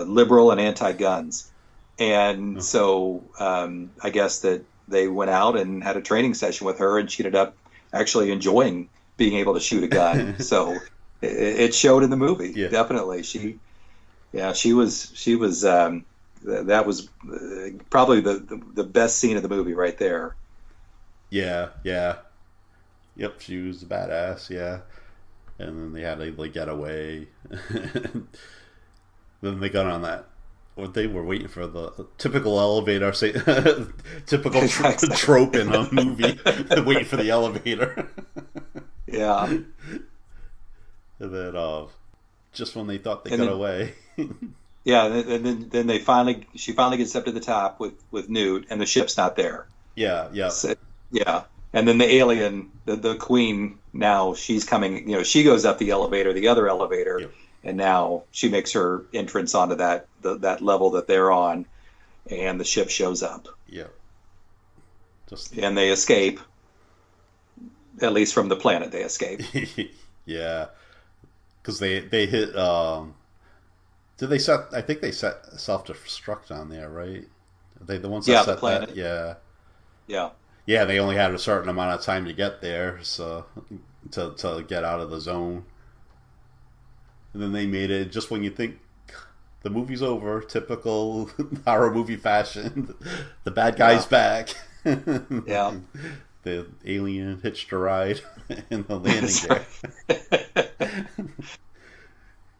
liberal and anti-guns, and so I guess that they went out and had a training session with her, and she ended up actually enjoying being able to shoot a gun. So it showed in the movie. Yeah. Definitely. She was that was probably the best scene of the movie right there. Yeah. Yep, she was a badass, yeah. And then they had to like get away. Then they got on that. What they were waiting for the typical elevator, typical trope in a movie, waiting for the elevator. Yeah. And then just when they thought they got away. Yeah, and then she finally gets up to the top with Newt, and the ship's not there. Yeah. So, yeah. And then the alien, the queen, now she's coming, she goes up the other elevator, yep. And now she makes her entrance onto that level that they're on, and the ship shows up. Yeah. And they escape, at least from the planet they escape. Yeah. Because they hit, did they set, I think they set self-destruct on there, right? Are they the ones that set the planet. That? Yeah. Yeah. Yeah, they only had a certain amount of time to get there, so to get out of the zone. And then they made it just when you think the movie's over, typical horror movie fashion. The bad guy's back. Yeah. The alien hitched a ride in the landing gear.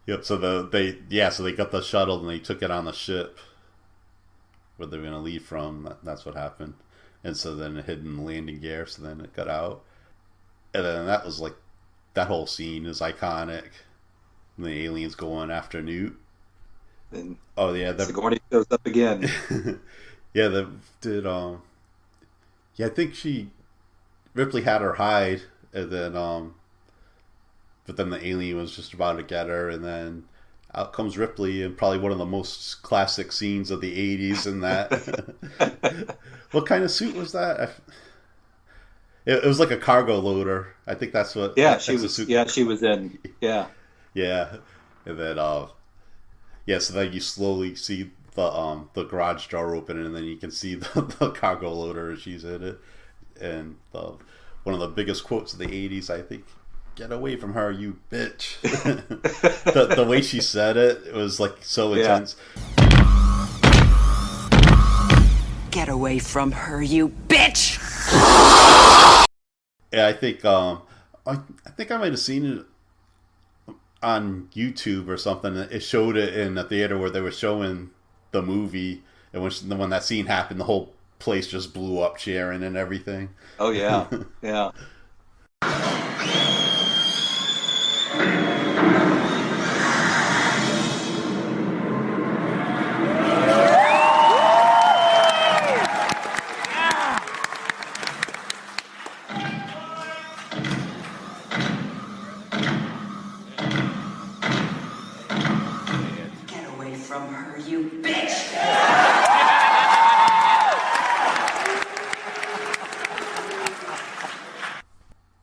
Yep. So they got the shuttle and they took it on the ship where they were going to leave from. That's what happened. And so then it hid in the landing gear, so then it got out. And then that was like, that whole scene is iconic. And the aliens going after Newt. And Sigourney shows up again. Yeah, I think Ripley had her hide, and then but then the alien was just about to get her, and then out comes Ripley, and probably one of the most classic scenes of the 80s in that. What kind of suit was that? It was like a cargo loader. I think that's what. Yeah, she was. Yeah, she was in. Yeah. Yeah, and then so then you slowly see the garage door open, and then you can see the cargo loader as she's in it. And one of the biggest quotes of the 80s, I think, "Get away from her, you bitch." the way she said it was like so intense. Get away from her, you bitch. Yeah, I think I might have seen it on YouTube or something. It showed it in a theater where they were showing the movie, and when that scene happened, the whole place just blew up, cheering and everything. Oh yeah, yeah.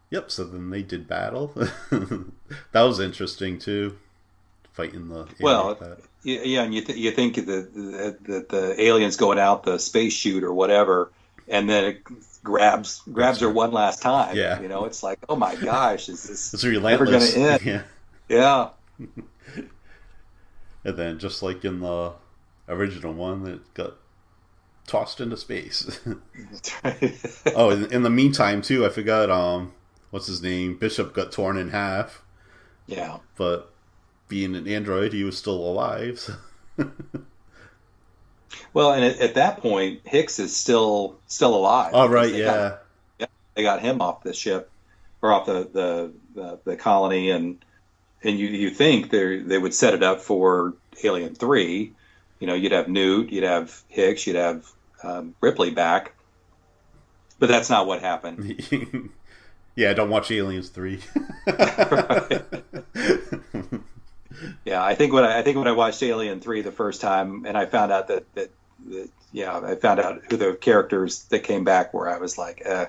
Yep, so then they did battle. That was interesting too, fighting the well, yeah, and you think that the alien's going out the space chute or whatever, and then it grabs her one last time. Yeah, you know, it's like, oh my gosh, is this it's relentless. Never gonna end? Yeah. And then just like in the original one, it got tossed into space. That's right. Oh, in the meantime too, I forgot what's his name? Bishop got torn in half. Yeah. But being an android, he was still alive. So. Well, and at that point, Hicks is still alive. Oh, right, yeah. They got him off the ship, or off the colony, and you think they would set it up for Alien 3. You know, you'd have Newt, you'd have Hicks, you'd have Ripley back. But that's not what happened. Yeah, don't watch Aliens 3. Yeah, I think when I watched Alien 3 the first time, and I found out that I found out who the characters that came back were, I was like, Yeah.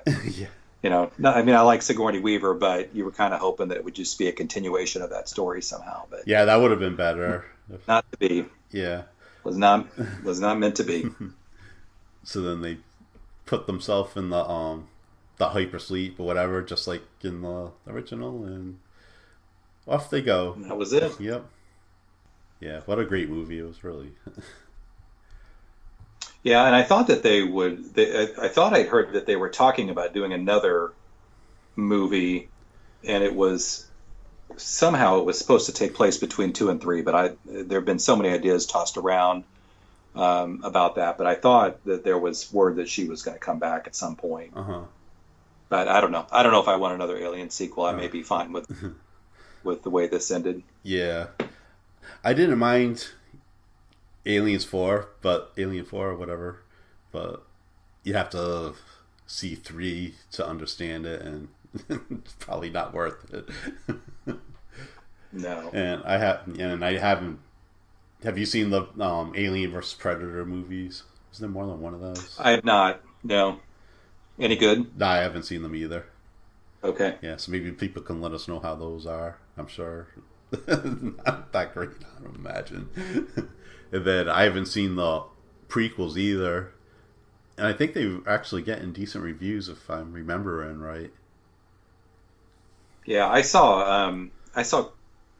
You know, I mean, I like Sigourney Weaver, but you were kind of hoping that it would just be a continuation of that story somehow. But yeah, that would have been better. Not to be. Yeah, was not meant to be. So then they put themselves in the hypersleep or whatever, just like in the original, and off they go. And that was it. Yep. Yeah, what a great movie it was, really. Yeah, and I thought that I thought I'd heard that they were talking about doing another movie, and it was supposed to take place between 2 and 3, but there have been so many ideas tossed around about that, but I thought that there was word that she was going to come back at some point. But I don't know. I don't know if I want another Alien sequel. I may be fine with the way this ended. Yeah, I didn't mind Alien 4 or whatever, but you have to see 3 to understand it, and it's probably not worth it. No. And I haven't. Have you seen the Alien vs Predator movies? Is there more than one of those? I have not. No. Any good? No, I haven't seen them either. Okay. Yeah, so maybe people can let us know how those are. I'm sure not that great, I don't imagine. And then I haven't seen the prequels either, and I think they're actually getting decent reviews if I'm remembering right. Yeah, I saw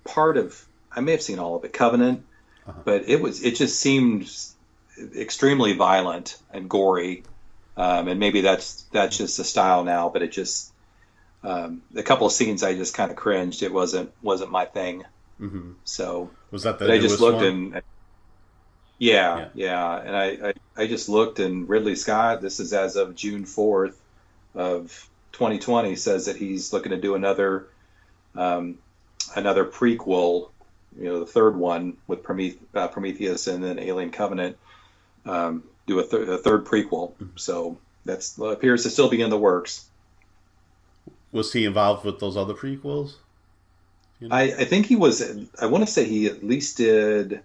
part of. I may have seen all of it, Covenant, but it just seemed extremely violent and gory, and maybe that's just the style now. But it just a couple of scenes I just kind of cringed. It wasn't my thing. Mm-hmm. So was that the? I just looked and. Yeah, and I just looked, and Ridley Scott, this is as of June 4th of 2020, says that he's looking to do another prequel, you know, the third one with Prometheus and then Alien Covenant, do a third prequel. So that appears to still be in the works. Was he involved with those other prequels? You know? I think he was. I want to say he at least did.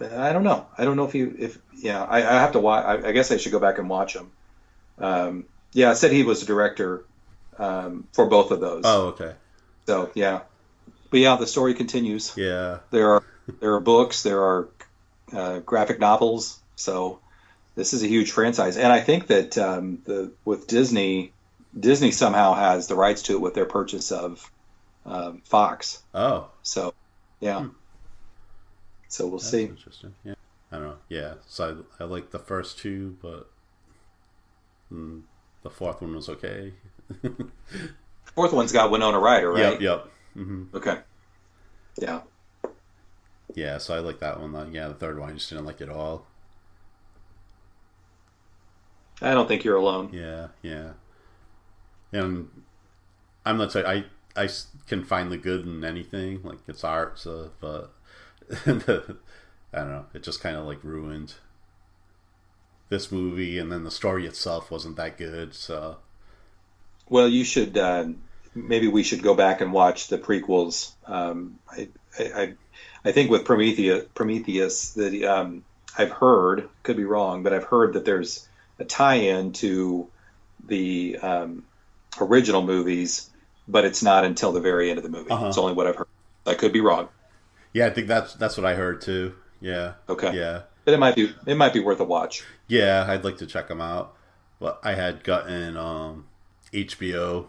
I don't know. I don't know I have to watch. I guess I should go back and watch them. Yeah, it said he was a director for both of those. Oh, okay. So yeah, but yeah, the story continues. Yeah, there are books, there are graphic novels. So this is a huge franchise, and I think that with Disney somehow has the rights to it with their purchase of Fox. Oh, so yeah. So we'll see. Interesting. Yeah, I don't know. Yeah, so I like the first two, but the fourth one was okay. Fourth one's got Winona Ryder, right? Yep. Mm-hmm. Okay. Yeah. Yeah, so I like that one. Yeah, the third one I just didn't like it all. I don't think you're alone. Yeah. And I'm not saying I can find the good in anything, like it's art, so, but I don't know, it just kind of like ruined this movie, and then the story itself wasn't that good, so. Well, you should maybe we should go back and watch the prequels. I think with Prometheus that I've heard, could be wrong, but I've heard that there's a tie-in to the original movies, but it's not until the very end of the movie. It's only what I've heard. I could be wrong. Yeah, I think that's what I heard too. Yeah. Okay. Yeah. But it might be worth a watch. Yeah, I'd like to check them out. But I had gotten HBO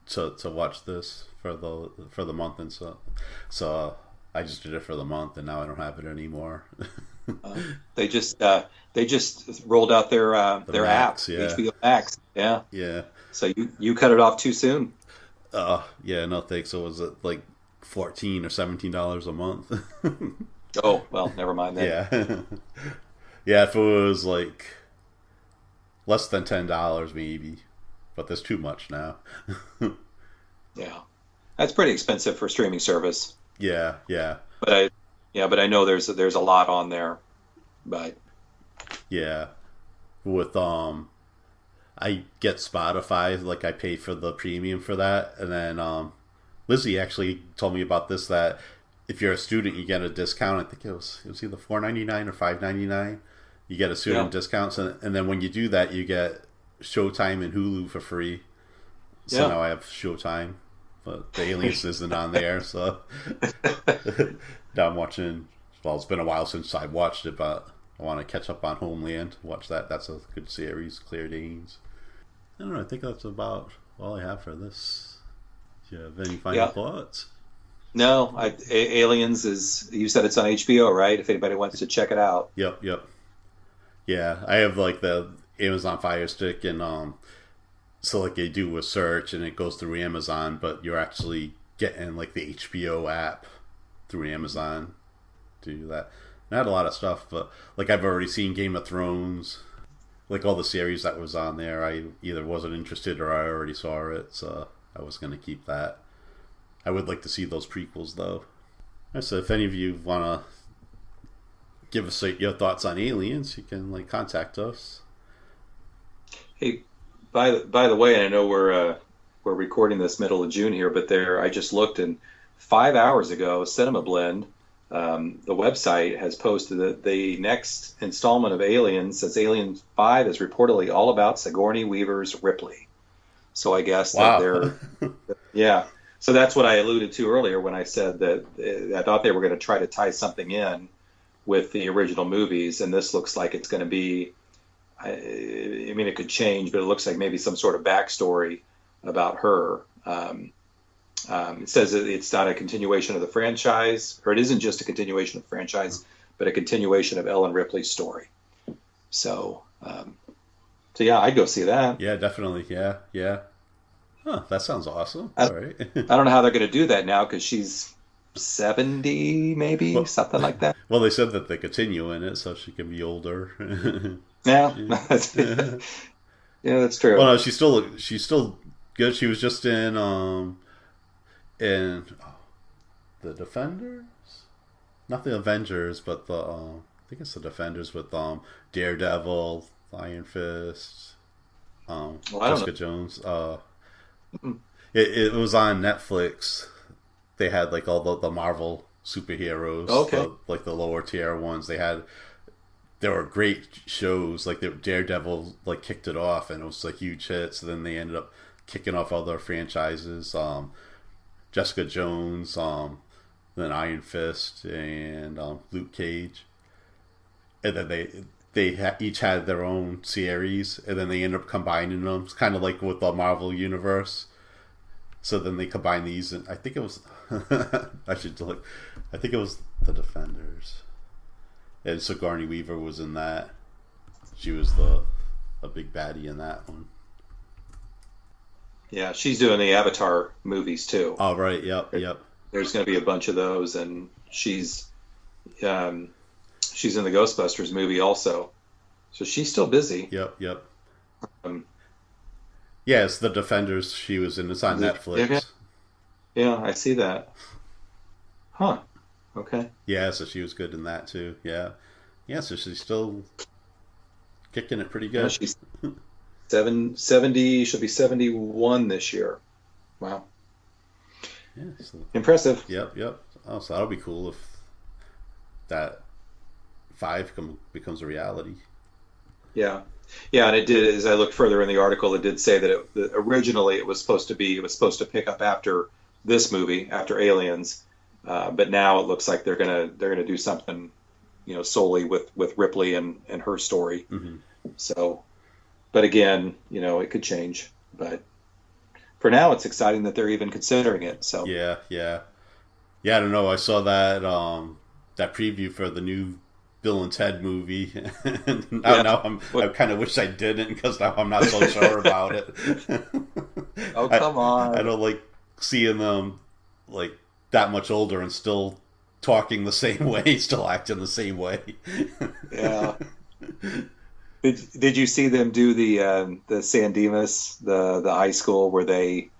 to watch this for the month, and so I just did it for the month, and now I don't have it anymore. They just rolled out their Max, app, HBO Max. Yeah. Yeah. So you cut it off too soon. Yeah, no thanks. So was it like $14 or $17 a month? Oh, well, never mind then. Yeah. Yeah, if it was like less than $10 maybe, but there's too much now. Yeah. That's pretty expensive for streaming service. Yeah. But I know there's a lot on there. But yeah. With I get Spotify, like I pay for the premium for that, and then Lizzie actually told me about this, that if you're a student you get a discount. I think it was either $4.99 or $5.99. You get a student discount, and then when you do that you get Showtime and Hulu for free. So now I have Showtime, but the Aliens isn't on there, so now I'm watching. Well, it's been a while since I watched it, but I want to catch up on Homeland. Watch that. That's a good series. Claire Danes. I don't know. I think that's about all I have for this. Do you have any final thoughts? No. Aliens is. You said it's on HBO, right? If anybody wants to check it out. Yep. Yeah, I have like the Amazon Fire Stick, and so like you do a search and it goes through Amazon, but you're actually getting like the HBO app through Amazon to do that. Not a lot of stuff, but like I've already seen Game of Thrones, like all the series that was on there. I either wasn't interested or I already saw it, so I was going to keep that. I would like to see those prequels though. So if any of you want to give us your thoughts on Aliens, you can like contact us. Hey, by the way, and I know we're recording this middle of June here, but I just looked, and 5 hours ago, Cinema Blend, the website, has posted that the next installment of Aliens, says Alien 5, is reportedly all about Sigourney Weaver's Ripley. So I guess that they're yeah. So that's what I alluded to earlier when I said that I thought they were going to try to tie something in with the original movies, and this looks like it's going to be. I mean, it could change, but it looks like maybe some sort of backstory about her. It says that it's not a continuation of the franchise, or it isn't just a continuation of the franchise, but a continuation of Ellen Ripley's story. So yeah, I'd go see that. Yeah, definitely. Yeah. Huh, that sounds awesome. All right. I don't know how they're going to do that now, because she's 70, maybe, something like that. Well, they said that they continue in it, so she can be older. Yeah, that's true. Well, no, she's still good. She was just in the Defenders, not the Avengers, but the I think it's the Defenders with Daredevil, Iron Fist, Jessica Jones. It was on Netflix. They had like all the Marvel superheroes, like the lower tier ones. There were great shows, like the Daredevil like kicked it off, and it was like huge hits. Then they ended up kicking off other franchises, Jessica Jones, then Iron Fist, and Luke Cage. and then each had their own series, and then they end up combining them. It's kind of like with the Marvel universe. So then they combine these, and I think it was I should look. I think it was the Defenders, and Sigourney Weaver was in that. She was a big baddie in that one. Yeah, she's doing the Avatar movies too. Oh right, yep. There's going to be a bunch of those, and she's in the Ghostbusters movie also, so she's still busy. Yep. Yeah, it's the Defenders she was in. It's on Netflix. Yeah, I see that. Huh. Okay. Yeah, so she was good in that too. Yeah. So she's still kicking it pretty good. Yeah, she's 70. She'll be 71 this year. Wow. Yeah. So, impressive. Yep. Oh, so that'll be cool if that 5 becomes a reality. Yeah, and it did. As I looked further in the article, it did say that originally it was supposed to pick up after this movie, after Aliens, but now it looks like they're gonna do something, solely with Ripley and her story. Mm-hmm. So, but again, it could change. But for now, it's exciting that they're even considering it. So yeah. I don't know. I saw that that preview for the new Bill and Ted movie. Now I kind of wish I didn't, because now I'm not so sure about it. Oh, come on. I don't like seeing them like that much older and still talking the same way, still acting the same way. Yeah. Did you see them do the San Dimas, the high school where they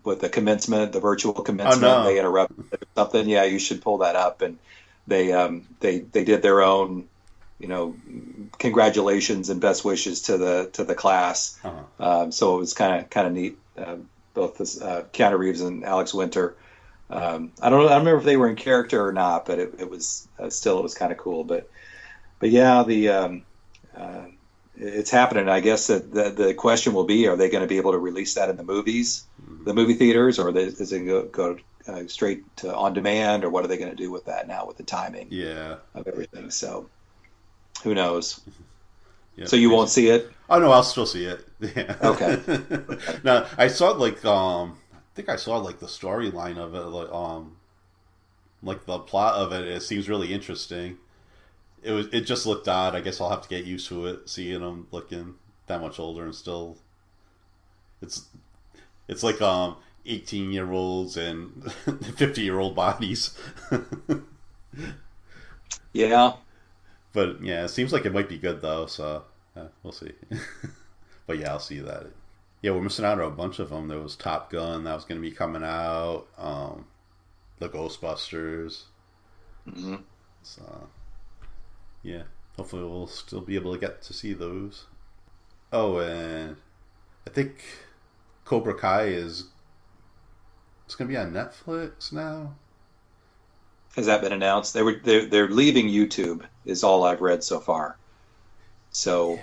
with the commencement, the virtual commencement, Oh, no. they interrupted something? Yeah, you should pull that up. And they did their own, congratulations and best wishes to the class. Uh-huh. So it was kind of neat. Both Keanu Reeves and Alex Winter. I don't remember if they were in character or not, but it was still, it was kind of cool. But yeah, it's happening. I guess that the question will be: are they going to be able to release that in the movies, the movie theaters, or is it go straight to on demand, or what are they going to do with that now with the timing? Yeah. Of everything? So who knows? Yeah, so you won't see it? Oh no, I'll still see it. Yeah. Okay. Now I saw I think I saw the storyline of it, like the plot of it. It seems really interesting. It just looked odd. I guess I'll have to get used to it, seeing them looking that much older and still. It's like 18-year-olds and 50-year-old bodies. Yeah. But yeah, it seems like it might be good though, so we'll see. But yeah, I'll see that. Yeah, we're missing out on a bunch of them. There was Top Gun that was going to be coming out, the Ghostbusters. Mm-hmm. So yeah, hopefully we'll still be able to get to see those. Oh, and I think Cobra Kai it's going to be on Netflix now. Has that been announced? They're leaving YouTube, is all I've read so far. So,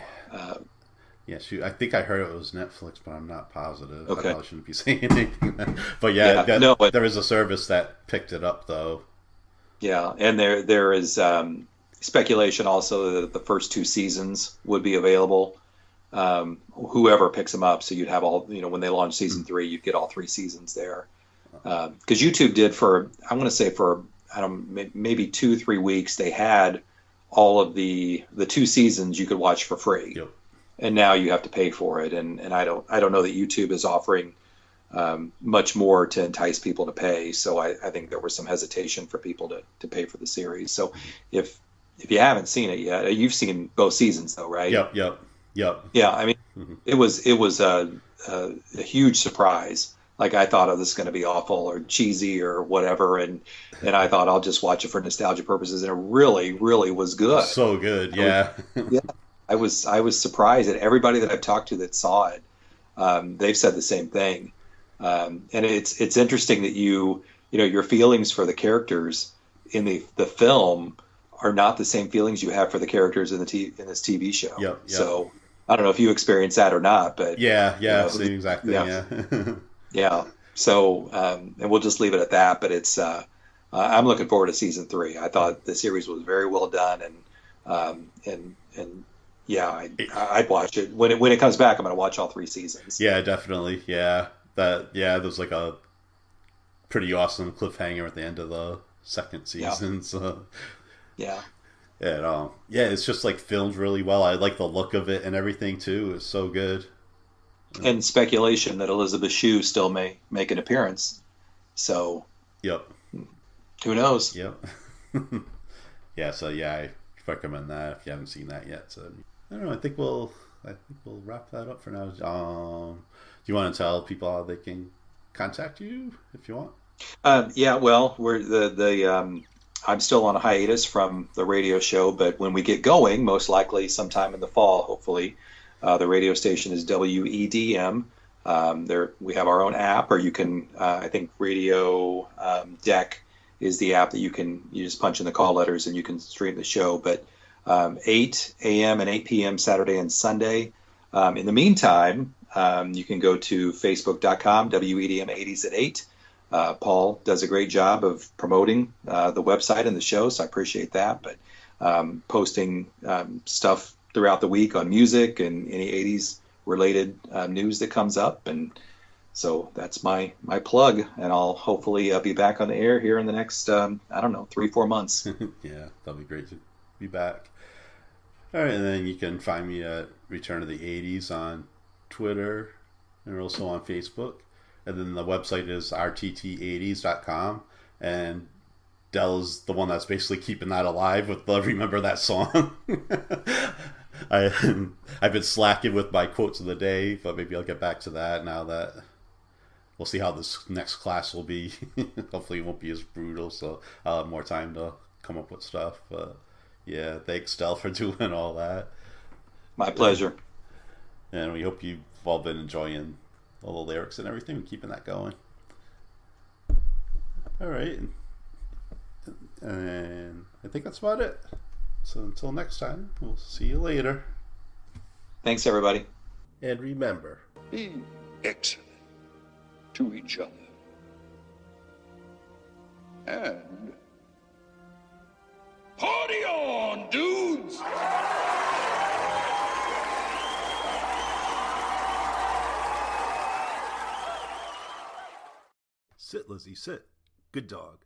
yeah, shoot, I think I heard it was Netflix, but I'm not positive. Okay. I probably shouldn't be saying anything. But yeah, there is a service that picked it up though. Yeah, and there is speculation also that the first 2 seasons would be available. Whoever picks them up, so you'd have all, when they launch season 3, you'd get all 3 seasons there. Because YouTube did for maybe 2-3 weeks, they had all of the 2 seasons you could watch for free. Yep. And now you have to pay for it. And I don't know that YouTube is offering much more to entice people to pay. So I think there was some hesitation for people to pay for the series. So if you haven't seen it yet, you've seen both seasons though, right? Yep. Yeah, I mean, it was a huge surprise. Like, I thought, this is going to be awful or cheesy or whatever, and I thought I'll just watch it for nostalgia purposes, and it really, really was good. So good, yeah. I was surprised. That everybody that I've talked to that saw it, they've said the same thing. And it's interesting that your feelings for the characters in the film are not the same feelings you have for the characters in this TV show. Yep. So I don't know if you experienced that or not, but yeah, same exact thing. Yeah. Yeah. So, and we'll just leave it at that. But it's I'm looking forward to season 3. I thought the series was very well done, and And yeah, I'd watch it when it comes back. I'm going to watch all 3 seasons. Yeah, definitely. Yeah, there's like a pretty awesome cliffhanger at the end of the second season. Yeah. So yeah, and it's just like filmed really well. I like the look of it and everything too. It's so good. And speculation that Elizabeth Shue still may make an appearance. So, yep. Who knows? Yep. Yeah. So yeah, I recommend that if you haven't seen that yet. So I don't know. I think we'll wrap that up for now. Do you want to tell people how they can contact you if you want? Yeah. Well, I'm still on a hiatus from the radio show, but when we get going, most likely sometime in the fall, hopefully, the radio station is WEDM. We have our own app, or you can, I think Radio Deck is the app that you just punch in the call letters and you can stream the show. But 8 a.m. and 8 p.m. Saturday and Sunday. In the meantime, you can go to facebook.com, WEDM 80s at 8. Paul does a great job of promoting the website and the show, so I appreciate that. But posting stuff throughout the week on music and any 80s related news that comes up. And so that's my plug. And I'll hopefully be back on the air here in the next, 3-4 months. Yeah, that'll be great to be back. All right, and then you can find me at Return of the 80s on Twitter and also on Facebook. And then the website is rtt80s.com. And Dell's the one that's basically keeping that alive with the Remember That song. I've been slacking with my quotes of the day, but maybe I'll get back to that now that we'll see how this next class will be. Hopefully it won't be as brutal, so I'll have more time to come up with stuff. But yeah, thanks, Del, for doing all that. My pleasure. And we hope you've all been enjoying all the lyrics and everything and keeping that going. All right. And I think that's about it. So until next time, we'll see you later. Thanks, everybody. And remember, Be excellent to each other. And party on, dudes! Sit, Lizzie, sit. Good dog.